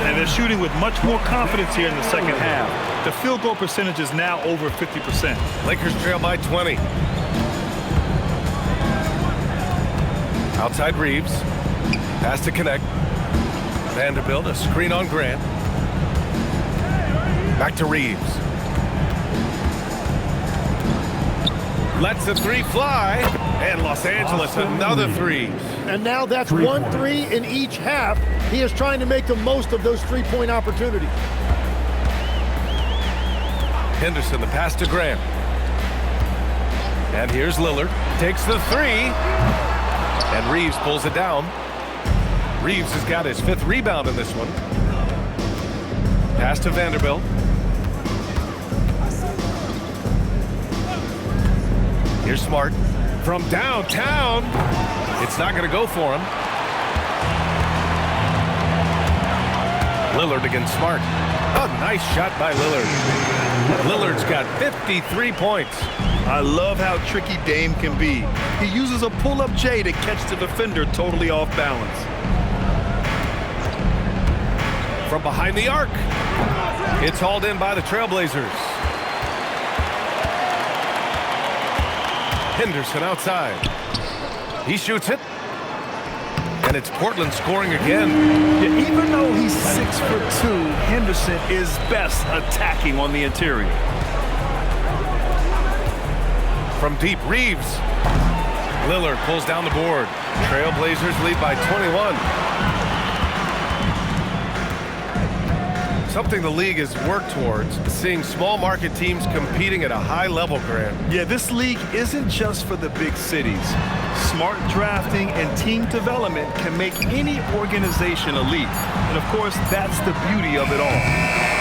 And they're shooting with much more confidence here in the second half. The field goal percentage is now over 50%. Lakers trail by 20. Outside Reeves. Pass to connect. Vanderbilt, a screen on Grant. Back to Reeves. Lets the three fly. And Los Angeles, another three. And now that's 1 3 in each half. He is trying to make the most of those three-point opportunities. Henderson, the pass to Grant. And here's Lillard. Takes the three. And Reeves pulls it down. Reeves has got his 5th rebound in this one. Pass to Vanderbilt. Here's Smart. From downtown. It's not going to go for him. Lillard against Smart. A nice shot by Lillard. Lillard's got 53 points. I love how tricky Dame can be. He uses a pull-up J to catch the defender totally off balance. From behind the arc. It's hauled in by the Trailblazers. Henderson outside. He shoots it. And it's Portland scoring again. Yeah, even though he's 6'2", Henderson is best attacking on the interior. From deep, Reeves. Lillard pulls down the board. Trailblazers lead by 21. Something the league has worked towards, seeing small market teams competing at a high level, Grant. Yeah, this league isn't just for the big cities. Smart drafting and team development can make any organization elite. And of course, that's the beauty of it all.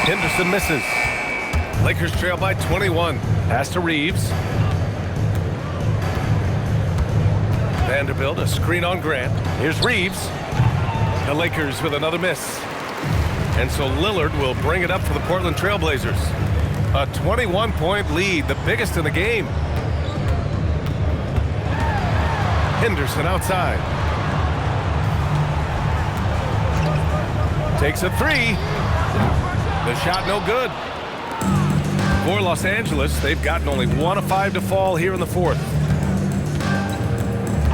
Henderson misses. Lakers trail by 21. Pass to Reeves. Vanderbilt, a screen on Grant. Here's Reeves. The Lakers with another miss. And so Lillard will bring it up for the Portland Trailblazers. A 21-point lead, the biggest in the game. Henderson outside. Takes a three. The shot no good. For Los Angeles, they've gotten only 1 of 5 to fall here in the 4th.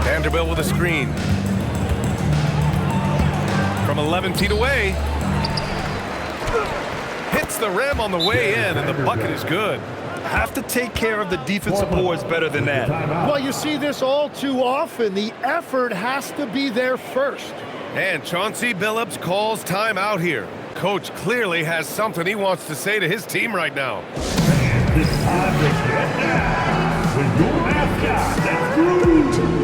Vanderbilt with a screen. From 11 feet away. Hits the rim on the way in, and the bucket is good. Have to take care of the defensive boards better than that. Well, you see this all too often. The effort has to be there first. And Chauncey Billups calls timeout here. Coach clearly has something he wants to say to his team right now. It's time to get down with your mascot, that's Groove.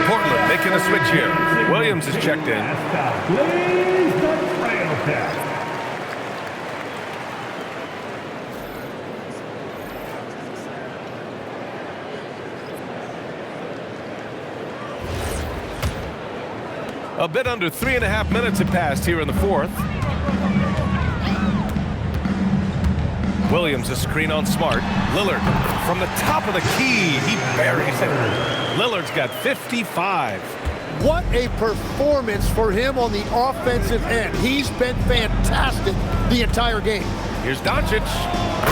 Portland making a switch here. Williams is checked in. A bit under 3.5 minutes have passed here in the 4th. Williams a screen on Smart. Lillard from the top of the key. He buries it. Lillard's got 55. What a performance for him on the offensive end. He's been fantastic the entire game. Here's Doncic.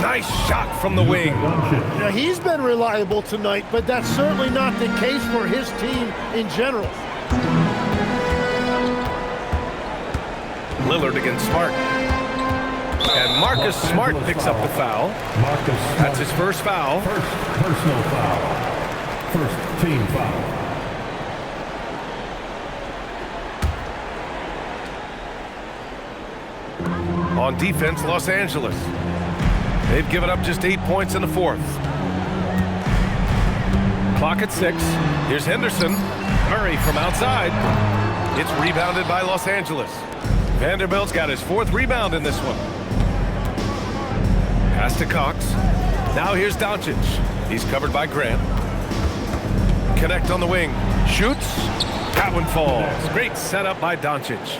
Nice shot from the wing. Now, he's been reliable tonight, but that's certainly not the case for his team in general. Lillard against Smart. And Marcus Smart picks up the foul. That's his first foul. First personal foul. First team foul. On defense, Los Angeles. They've given up just 8 points in the fourth. Clock at 6. Here's Henderson. Murray from outside. It's rebounded by Los Angeles. Vanderbilt's got his 4th rebound in this one. Pass to Cox. Now here's Doncic. He's covered by Grant. Connect on the wing. Shoots. That one falls. Great setup by Doncic.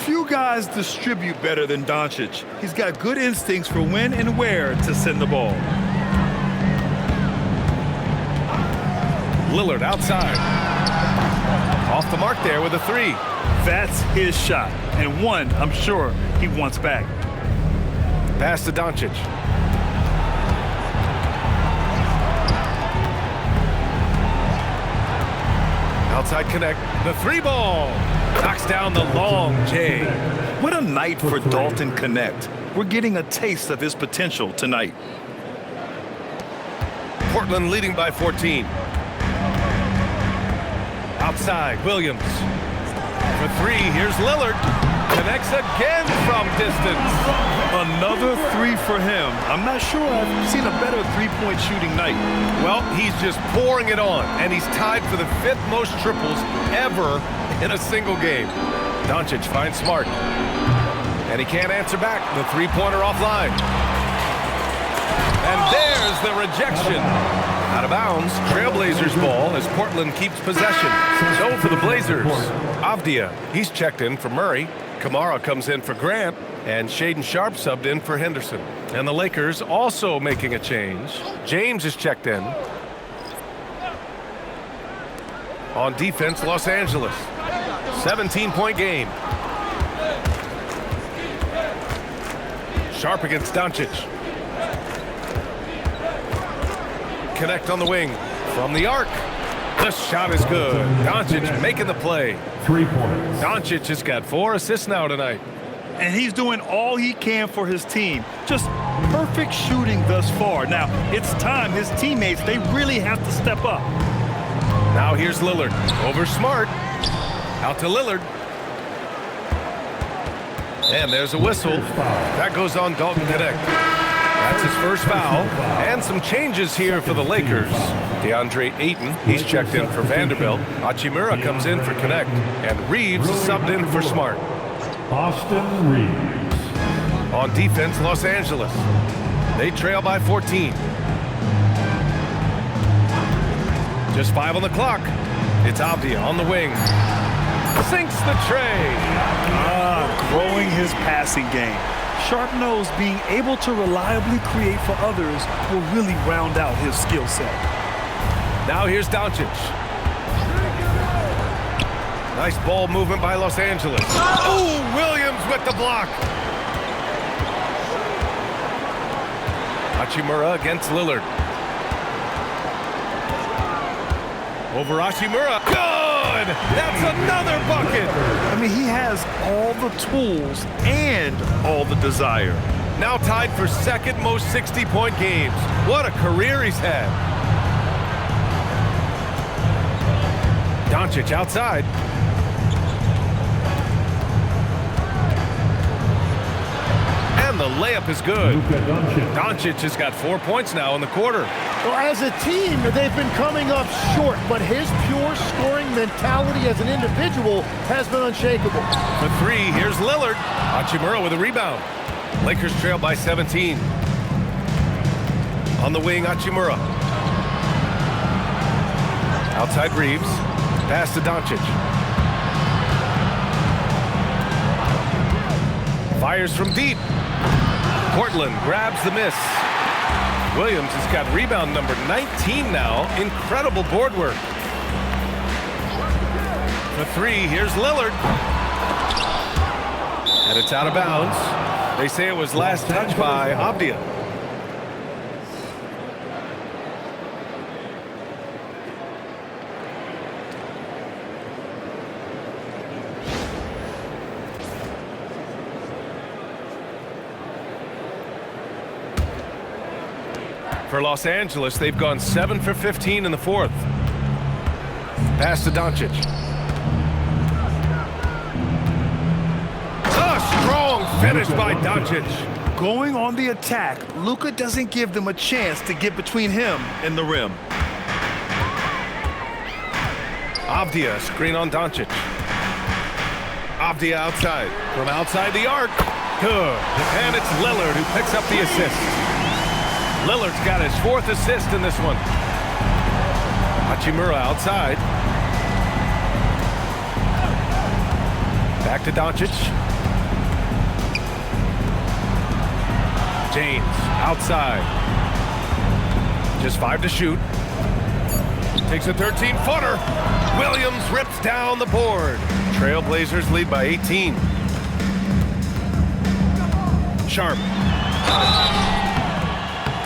Few guys distribute better than Doncic. He's got good instincts for when and where to send the ball. Lillard outside. Off the mark there with a 3. That's his shot, and one I'm sure he wants back. Pass to Doncic. Outside connect. The 3 ball. Knocks down the long J. What a night for Dalton Connect. We're getting a taste of his potential tonight. Portland leading by 14. Outside, Williams. For 3, here's Lillard. Connects again from distance. Another 3 for him. I'm not sure I've seen a better three-point shooting night. Well, he's just pouring it on, and he's tied for the 5th most triples ever in a single game. Doncic finds Smart. And he can't answer back. The 3-pointer offline. And there's the rejection. Out of bounds, Trailblazers ball as Portland keeps possession. So for the Blazers, Avdia, he's checked in for Murray. Kamara comes in for Grant. And Shaedon Sharpe subbed in for Henderson. And the Lakers also making a change. James is checked in. On defense, Los Angeles. 17-point game. Sharpe against Doncic. Connect on the wing. From the arc. The shot is good. Doncic making the play. 3 points. Doncic has got 4 assists now tonight. And he's doing all he can for his team. Just perfect shooting thus far. Now, it's time his teammates, they really have to step up. Now here's Lillard. Over Smart. Out to Lillard. And there's a whistle. That goes on Dalton Connect. That's his first foul. And some changes here for the Lakers. DeAndre Ayton, he's checked in for Vanderbilt. Hachimura comes in for Connect. And Reeves is subbed in for Smart. Austin Reeves. On defense, Los Angeles. They trail by 14. Just 5 on the clock. It's Avdia on the wing. Sinks the tray. Growing his passing game. Sharpe knows being able to reliably create for others will really round out his skill set. Now here's Doncic. Nice ball movement by Los Angeles. Oh, Williams with the block. Hachimura against Lillard. Over Hachimura. Good! That's another bucket! I mean, he has all the tools and all the desire. Now tied for 2nd most 60-point games. What a career he's had. Doncic outside. And the layup is good. Doncic has got 4 points now in the quarter. Well, as a team, they've been coming up short, but his pure scoring mentality as an individual has been unshakable. For 3, here's Lillard. Hachimura with a rebound. Lakers trail by 17. On the wing, Hachimura. Outside Reeves. Pass to Doncic. Fires from deep. Portland grabs the miss. Williams has got rebound number 19 now. Incredible board work. For 3, here's Lillard. And it's out of bounds. They say it was last touched by Avdia. For Los Angeles, they've gone 7 for 15 in the fourth. Pass to Doncic. A strong finish by Doncic. Going on the attack, Luka doesn't give them a chance to get between him and the rim. Avdia, screen on Doncic. Avdia outside. From outside the arc. Good. And it's Lillard who picks up the assist. Lillard's got his fourth assist in this one. Hachimura outside. Back to Doncic. James outside. Just 5 to shoot. Takes a 13-footer. Williams rips down the board. Trailblazers lead by 18. Sharp.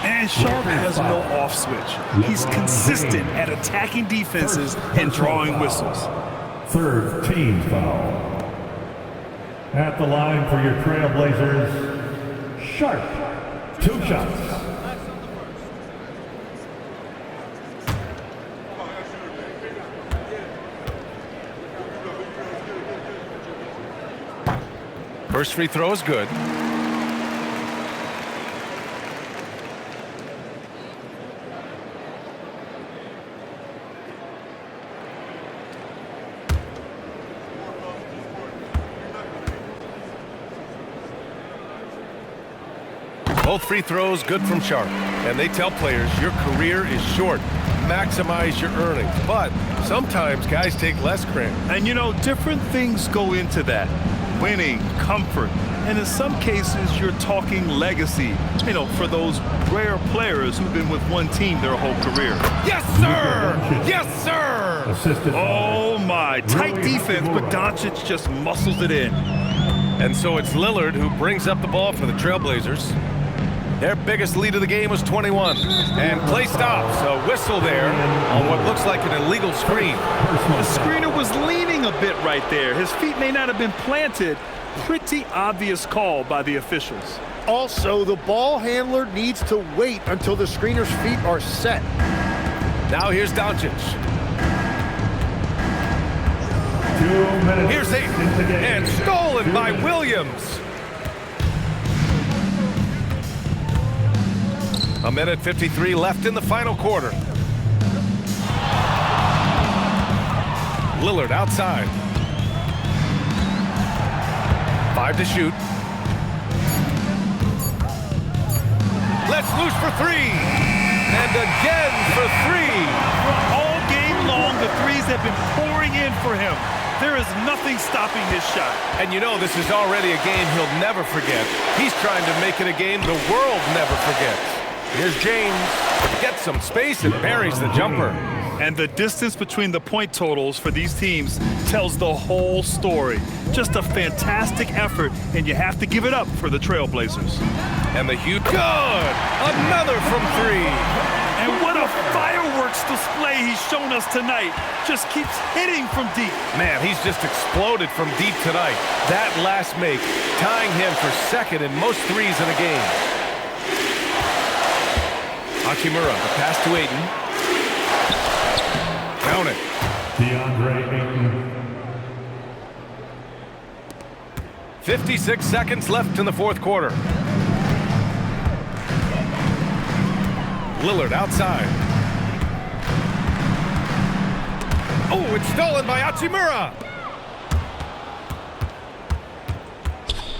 And Sharp has no off switch. He's consistent at attacking defenses and drawing whistles. Third team foul. At the line for your Trailblazers, Sharp. 2 shots. First free throw is good. Both free throws good from Sharp. And they tell players your career is short. Maximize your earnings. But sometimes guys take less credit. And you know, different things go into that. Winning, comfort, and in some cases you're talking legacy. You know, for those rare players who've been with one team their whole career. Yes, sir! Yes, sir! Assisted. Oh my, tight defense, but Doncic just muscles it in. And so it's Lillard who brings up the ball for the Trailblazers. Their biggest lead of the game was 21. And play stops. A whistle there on what looks like an illegal screen. The screener was leaning a bit right there. His feet may not have been planted. Pretty obvious call by the officials. Also, the ball handler needs to wait until the screener's feet are set. Now here's Doncic. 2 minutes. Here's Ayton. And stolen by Williams. A minute 53 left in the final quarter. Lillard outside. 5 to shoot. Let's loose for 3. And again for 3. All game long, the threes have been pouring in for him. There is nothing stopping his shot. And you know this is already a game he'll never forget. He's trying to make it a game the world never forgets. Here's James. Gets some space and buries the jumper. And the distance between the point totals for these teams tells the whole story. Just a fantastic effort, and you have to give it up for the Trailblazers. And the huge good! Another from 3. And what a fireworks display he's shown us tonight. Just keeps hitting from deep. Man, he's just exploded from deep tonight. That last make, tying him for second in most threes in a game. Hachimura, the pass to Ayton. Count it. DeAndre Ayton. 56 seconds left in the fourth quarter. Lillard outside. Oh, it's stolen by Hachimura.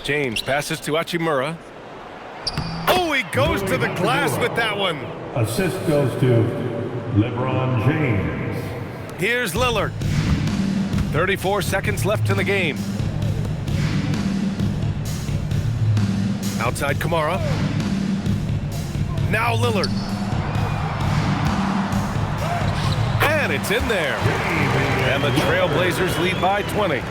James passes to Hachimura. Oh, he goes to the glass with that one. Assist goes to LeBron James. Here's Lillard. 34 seconds left in the game. Outside Kamara. Now Lillard. And it's in there. And the Trailblazers lead by 20.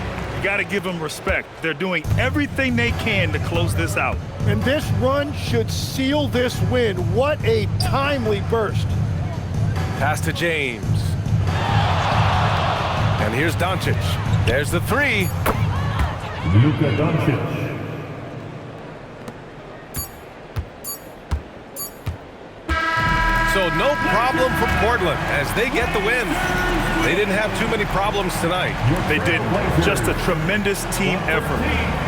got to give them respect. They're doing everything they can to close this out. And this run should seal this win. What a timely burst. Pass to James. And here's Doncic. There's the three. Luka Doncic. So no problem for Portland as they get the win. They didn't have too many problems tonight. They didn't. Just a tremendous team effort.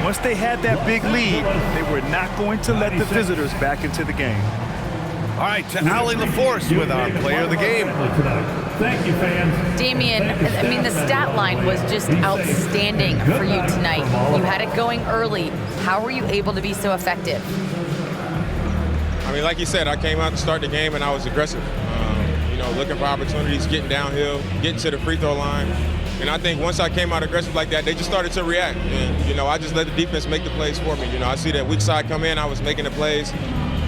Once they had that big lead, they were not going to let the visitors back into the game. All right, to Allie LaForce with our player of the game. Thank you, fans. Damian, I mean, the stat line was just outstanding for you tonight. You had it going early. How were you able to be so effective? I mean, like you said, I came out to start the game and I was aggressive. You know, looking for opportunities, getting downhill, getting to the free throw line. And I think once I came out aggressive like that, they just started to react. And, you know, I just let the defense make the plays for me. You know, I see that weak side come in, I was making the plays.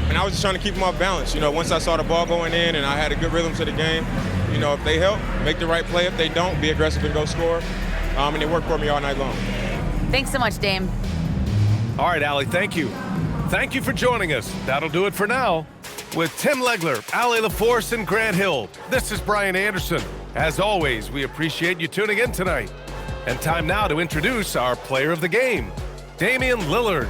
And I was just trying to keep them off balance. You know, once I saw the ball going in and I had a good rhythm to the game, you know, if they help, make the right play. If they don't, be aggressive and go score. And it worked for me all night long. Thanks so much, Dame. All right, Allie, thank you. Thank you for joining us. That'll do it for now. With Tim Legler, Allie LaForce, and Grant Hill, this is Brian Anderson. As always, we appreciate you tuning in tonight. And time now to introduce our player of the game, Damian Lillard.